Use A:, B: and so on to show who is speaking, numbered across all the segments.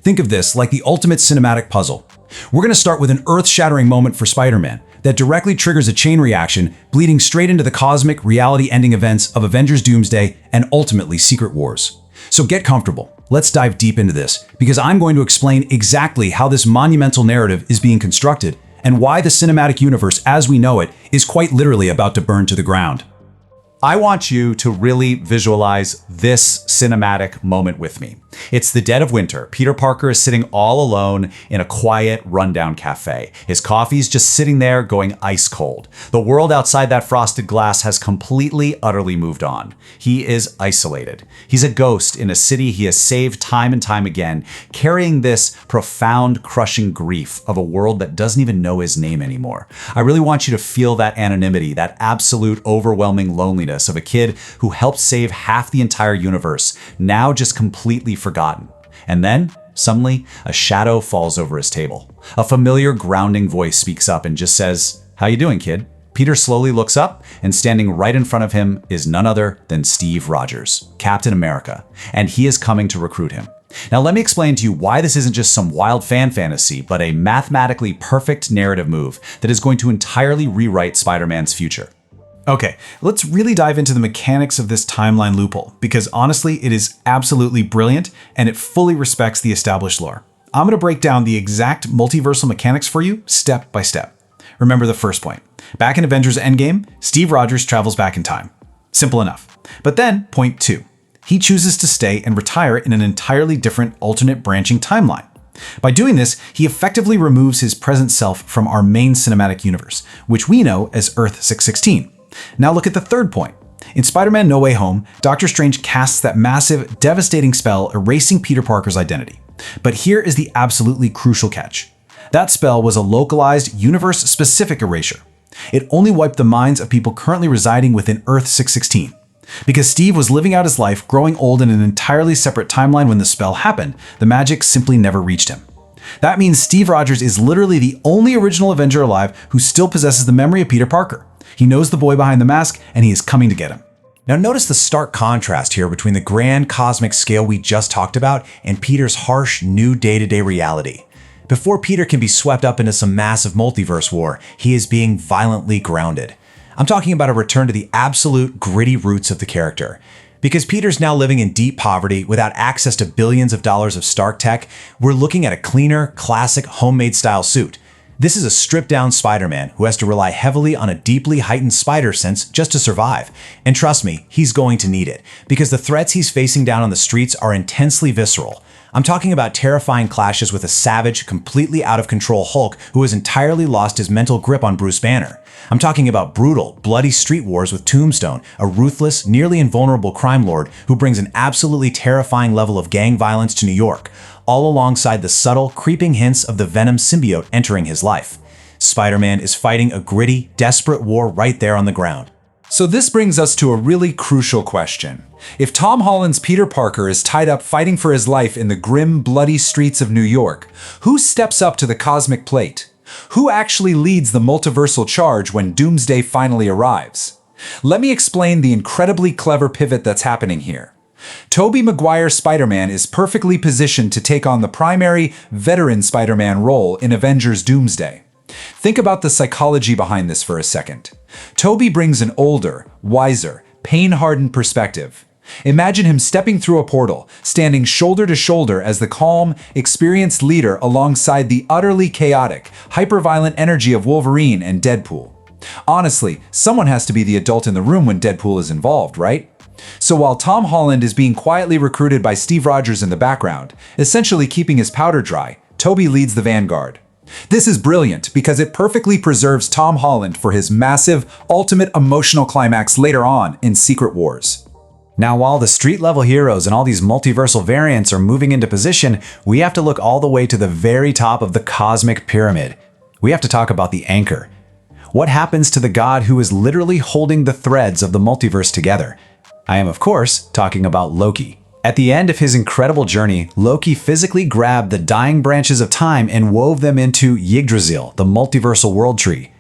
A: Think of this like the ultimate cinematic puzzle. We're going to start with an earth-shattering moment for Spider-Man that directly triggers a chain reaction, bleeding straight into the cosmic reality-ending events of Avengers Doomsday and ultimately Secret Wars. So get comfortable. Let's dive deep into this, because I'm going to explain exactly how this monumental narrative is being constructed and why the cinematic universe as we know it is quite literally about to burn to the ground.
B: I want you to really visualize this cinematic moment with me. It's the dead of winter. Peter Parker is sitting all alone in a quiet, rundown cafe. His coffee's just sitting there going ice cold. The world outside that frosted glass has completely, utterly moved on. He is isolated. He's a ghost in a city he has saved time and time again, carrying this profound, crushing grief of a world that doesn't even know his name anymore. I really want you to feel that anonymity, that absolute, overwhelming loneliness of a kid who helped save half the entire universe, now just completely forgotten. And then, suddenly, a shadow falls over his table. A familiar, grounding voice speaks up and just says, "How you doing, kid?" Peter slowly looks up, and standing right in front of him is none other than Steve Rogers, Captain America, and he is coming to recruit him. Now let me explain to you why this isn't just some wild fan fantasy, but a mathematically perfect narrative move that is going to entirely rewrite Spider-Man's future.
A: Okay, let's really dive into the mechanics of this timeline loophole, because honestly, it is absolutely brilliant and it fully respects the established lore. I'm going to break down the exact multiversal mechanics for you step by step. Remember the first point. Back in Avengers Endgame, Steve Rogers travels back in time. Simple enough. But then, point 2. He chooses to stay and retire in an entirely different alternate branching timeline. By doing this, he effectively removes his present self from our main cinematic universe, which we know as Earth 616. Now look at the third point. In Spider-Man No Way Home, Doctor Strange casts that massive, devastating spell erasing Peter Parker's identity. But here is the absolutely crucial catch. That spell was a localized, universe-specific erasure. It only wiped the minds of people currently residing within Earth 616. Because Steve was living out his life, growing old in an entirely separate timeline when the spell happened, the magic simply never reached him. That means Steve Rogers is literally the only original Avenger alive who still possesses the memory of Peter Parker. He knows the boy behind the mask, and he is coming to get him.
B: Now notice the stark contrast here between the grand cosmic scale we just talked about and Peter's harsh, new day-to-day reality. Before Peter can be swept up into some massive multiverse war, he is being violently grounded. I'm talking about a return to the absolute gritty roots of the character. Because Peter's now living in deep poverty without access to billions of dollars of Stark tech, we're looking at a cleaner, classic, homemade style suit. This is a stripped-down Spider-Man who has to rely heavily on a deeply heightened spider sense just to survive. And trust me, he's going to need it, because the threats he's facing down on the streets are intensely visceral. I'm talking about terrifying clashes with a savage, completely out-of-control Hulk who has entirely lost his mental grip on Bruce Banner. I'm talking about brutal, bloody street wars with Tombstone, a ruthless, nearly invulnerable crime lord who brings an absolutely terrifying level of gang violence to New York, all alongside the subtle, creeping hints of the Venom symbiote entering his life. Spider-Man is fighting a gritty, desperate war right there on the ground.
A: So this brings us to a really crucial question. If Tom Holland's Peter Parker is tied up fighting for his life in the grim, bloody streets of New York, who steps up to the cosmic plate? Who actually leads the multiversal charge when Doomsday finally arrives? Let me explain the incredibly clever pivot that's happening here. Tobey Maguire's Spider-Man is perfectly positioned to take on the primary, veteran Spider-Man role in Avengers Doomsday. Think about the psychology behind this for a second. Tobey brings an older, wiser, pain-hardened perspective. Imagine him stepping through a portal, standing shoulder to shoulder as the calm, experienced leader alongside the utterly chaotic, hyper-violent energy of Wolverine and Deadpool. Honestly, someone has to be the adult in the room when Deadpool is involved, right? So while Tom Holland is being quietly recruited by Steve Rogers in the background, essentially keeping his powder dry, Tobey leads the vanguard. This is brilliant because it perfectly preserves Tom Holland for his massive, ultimate emotional climax later on in Secret Wars. Now, while the street-level heroes and all these multiversal variants are moving into position, we have to look all the way to the very top of the cosmic pyramid. We have to talk about the anchor. What happens to the god who is literally holding the threads of the multiverse together? I am, of course, talking about Loki. At the end of his incredible journey, Loki physically grabbed the dying branches of time and wove them into Yggdrasil, the multiversal world tree.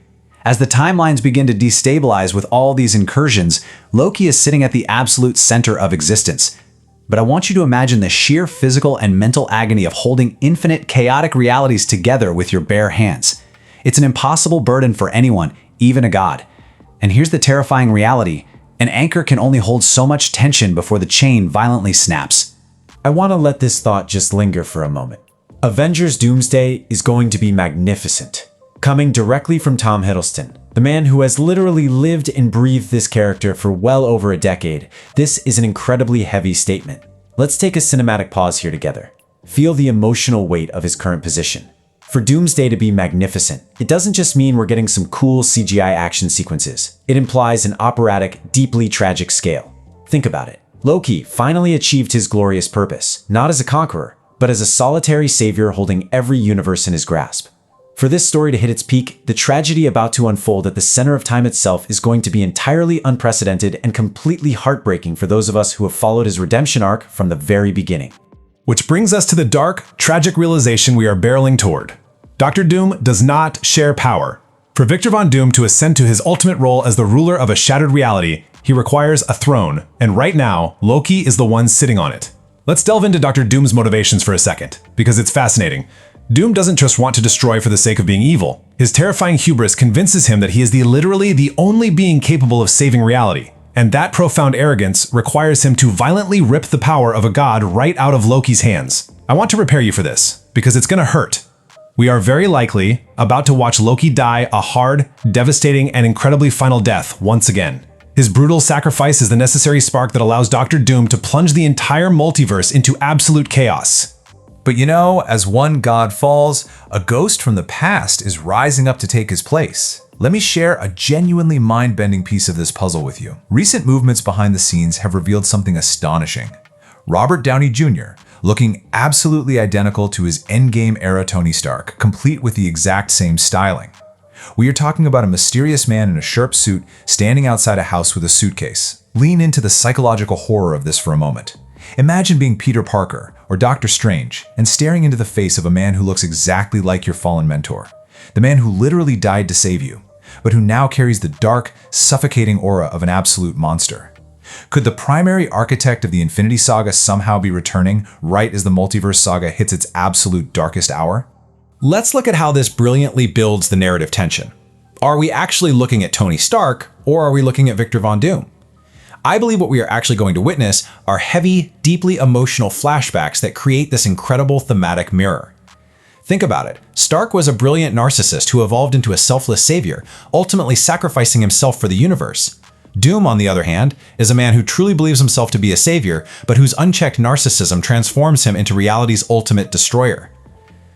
A: As the timelines begin to destabilize with all these incursions, Loki is sitting at the absolute center of existence.
B: but I want you to imagine the sheer physical and mental agony of holding infinite chaotic realities together with your bare hands. It's an impossible burden for anyone, even a god. And here's the terrifying reality. An anchor can only hold so much tension before the chain violently snaps. I want to let this thought just linger for a moment. Avengers Doomsday is going to be magnificent. Coming directly from Tom Hiddleston, the man who has literally lived and breathed this character for well over a decade, this is an incredibly heavy statement. Let's take a cinematic pause here together. Feel the emotional weight of his current position. For Doomsday to be magnificent, it doesn't just mean we're getting some cool CGI action sequences. It implies an operatic, deeply tragic scale. Think about it. Loki finally achieved his glorious purpose, not as a conqueror, but as a solitary savior holding every universe in his grasp. For this story to hit its peak, the tragedy about to unfold at the center of time itself is going to be entirely unprecedented and completely heartbreaking for those of us who have followed his redemption arc from the very beginning.
C: Which brings us to the dark, tragic realization we are barreling toward. Dr. Doom does not share power. For Victor Von Doom to ascend to his ultimate role as the ruler of a shattered reality, he requires a throne, and right now, Loki is the one sitting on it. Let's delve into Dr. Doom's motivations for a second, because it's fascinating. Doom doesn't just want to destroy for the sake of being evil. His terrifying hubris convinces him that he is literally the only being capable of saving reality. And that profound arrogance requires him to violently rip the power of a god right out of Loki's hands. I want to prepare you for this, because it's gonna hurt. We are very likely about to watch Loki die a hard, devastating, and incredibly final death once again. His brutal sacrifice is the necessary spark that allows Dr. Doom to plunge the entire multiverse into absolute chaos.
A: But you know, as one god falls, a ghost from the past is rising up to take his place. Let me share a genuinely mind-bending piece of this puzzle with you. Recent movements behind the scenes have revealed something astonishing. Robert Downey Jr., looking absolutely identical to his Endgame-era Tony Stark, complete with the exact same styling. We are talking about a mysterious man in a sharp suit standing outside a house with a suitcase. Lean into the psychological horror of this for a moment. Imagine being Peter Parker or Doctor Strange and staring into the face of a man who looks exactly like your fallen mentor. The man who literally died to save you, but who now carries the dark, suffocating aura of an absolute monster. Could the primary architect of the Infinity Saga somehow be returning right as the Multiverse Saga hits its absolute darkest hour?
B: Let's look at how this brilliantly builds the narrative tension. Are we actually looking at Tony Stark, or are we looking at Victor Von Doom? I believe what we are actually going to witness are heavy, deeply emotional flashbacks that create this incredible thematic mirror. Think about it. Stark was a brilliant narcissist who evolved into a selfless savior, ultimately sacrificing himself for the universe. Doom, on the other hand, is a man who truly believes himself to be a savior, but whose unchecked narcissism transforms him into reality's ultimate destroyer.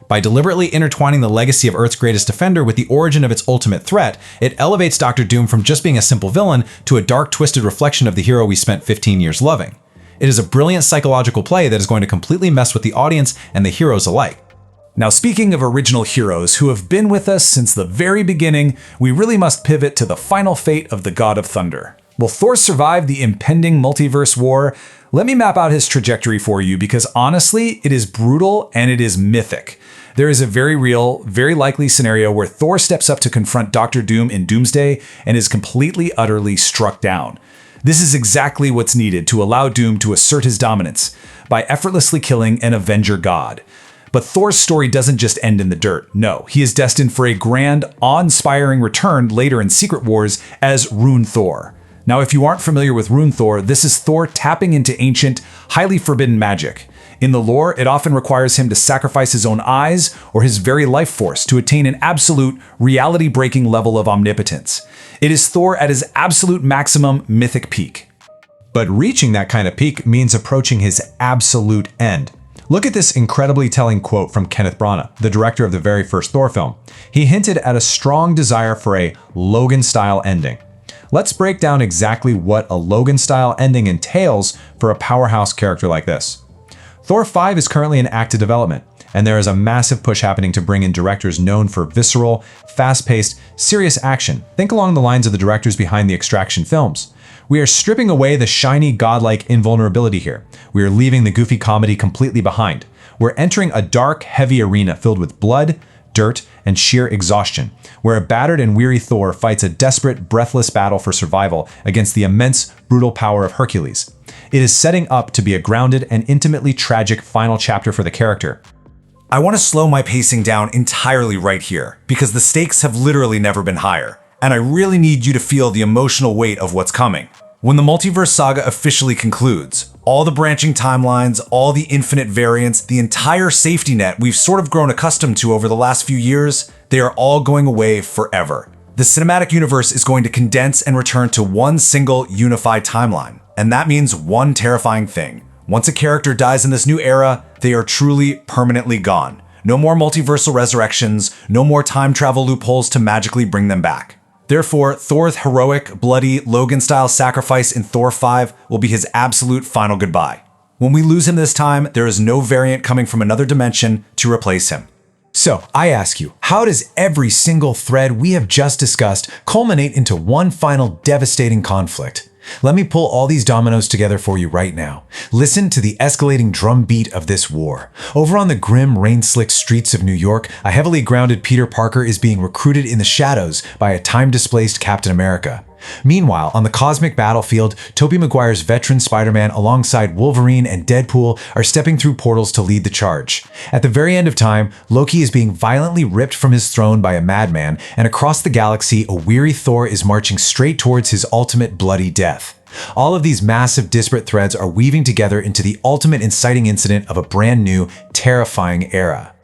B: By deliberately intertwining the legacy of Earth's greatest defender with the origin of its ultimate threat, it elevates Dr. Doom from just being a simple villain to a dark, twisted reflection of the hero we spent 15 years loving. It is a brilliant psychological play that is going to completely mess with the audience and the heroes alike.
A: Now, speaking of original heroes who have been with us since the very beginning, we really must pivot to the final fate of the God of Thunder. Will Thor survive the impending multiverse war? Let me map out his trajectory for you because honestly, it is brutal and it is mythic. There is a very real, very likely scenario where Thor steps up to confront Dr. Doom in Doomsday and is completely, utterly struck down. This is exactly what's needed to allow Doom to assert his dominance by effortlessly killing an Avenger god. But Thor's story doesn't just end in the dirt. No, he is destined for a grand, awe-inspiring return later in Secret Wars as Rune Thor. Now, if you aren't familiar with Rune Thor, this is Thor tapping into ancient, highly forbidden magic. In the lore, it often requires him to sacrifice his own eyes or his very life force to attain an absolute, reality-breaking level of omnipotence. It is Thor at his absolute maximum mythic peak.
C: But reaching that kind of peak means approaching his absolute end. Look at this incredibly telling quote from Kenneth Branagh, the director of the very first Thor film. He hinted at a strong desire for a Logan-style ending. Let's break down exactly what a Logan-style ending entails for a powerhouse character like this. Thor 5 is currently in active development, and there is a massive push happening to bring in directors known for visceral, fast-paced, serious action. Think along the lines of the directors behind the Extraction films. We are stripping away the shiny, godlike invulnerability here. We are leaving the goofy comedy completely behind. We're entering a dark, heavy arena filled with blood, dirt, and sheer exhaustion, where a battered and weary Thor fights a desperate, breathless battle for survival against the immense, brutal power of Hercules. It is setting up to be a grounded and intimately tragic final chapter for the character.
A: I want to slow my pacing down entirely right here, because the stakes have literally never been higher, and I really need you to feel the emotional weight of what's coming. When the multiverse saga officially concludes, all the branching timelines, all the infinite variants, the entire safety net we've sort of grown accustomed to over the last few years, they are all going away forever. The cinematic universe is going to condense and return to one single unified timeline, and that means one terrifying thing. Once a character dies in this new era, they are truly permanently gone. No more multiversal resurrections, no more time travel loopholes to magically bring them back. Therefore, Thor's heroic, bloody, Logan-style sacrifice in Thor 5 will be his absolute final goodbye. When we lose him this time, there is no variant coming from another dimension to replace him.
C: So, I ask you, how does every single thread we have just discussed culminate into one final devastating conflict? Let me pull all these dominoes together for you right now. Listen to the escalating drumbeat of this war. Over on the grim, rain-slicked streets of New York, a heavily grounded Peter Parker is being recruited in the shadows by a time-displaced Captain America. Meanwhile, on the cosmic battlefield, Tobey Maguire's veteran Spider-Man alongside Wolverine and Deadpool are stepping through portals to lead the charge. At the very end of time, Loki is being violently ripped from his throne by a madman, and across the galaxy, a weary Thor is marching straight towards his ultimate bloody death. All of these massive disparate threads are weaving together into the ultimate inciting incident of a brand new, terrifying era.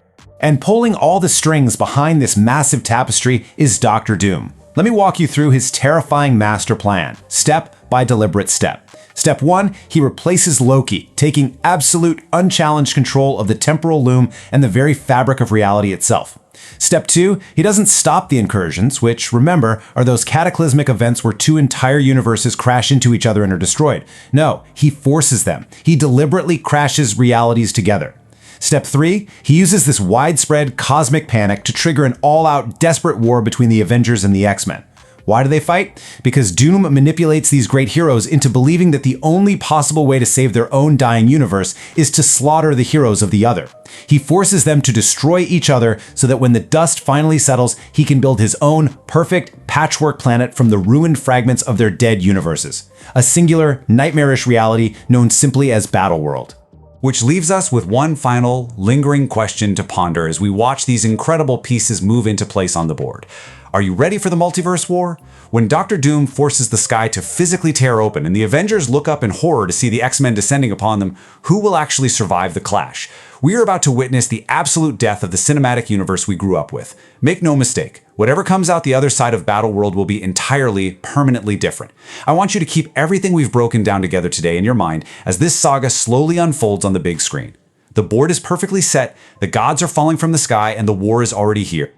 B: And pulling all the strings behind this massive tapestry is Doctor Doom. Let me walk you through his terrifying master plan, step by deliberate step. Step 1, he replaces Loki, taking absolute unchallenged control of the temporal loom and the very fabric of reality itself. Step 2, he doesn't stop the incursions, which, remember, are those cataclysmic events where two entire universes crash into each other and are destroyed. No, he forces them. He deliberately crashes realities together. Step 3, he uses this widespread cosmic panic to trigger an all-out desperate war between the Avengers and the X-Men. Why do they fight? Because Doom manipulates these great heroes into believing that the only possible way to save their own dying universe is to slaughter the heroes of the other. He forces them to destroy each other so that when the dust finally settles, he can build his own perfect patchwork planet from the ruined fragments of their dead universes. A singular, nightmarish reality known simply as Battleworld.
A: Which leaves us with one final, lingering question to ponder as we watch these incredible pieces move into place on the board. Are you ready for the multiverse war? When Doctor Doom forces the sky to physically tear open and the Avengers look up in horror to see the X-Men descending upon them, who will actually survive the clash? We are about to witness the absolute death of the cinematic universe we grew up with. Make no mistake, whatever comes out the other side of Battleworld will be entirely, permanently different. I want you to keep everything we've broken down together today in your mind as this saga slowly unfolds on the big screen. The board is perfectly set, the gods are falling from the sky, and the war is already here.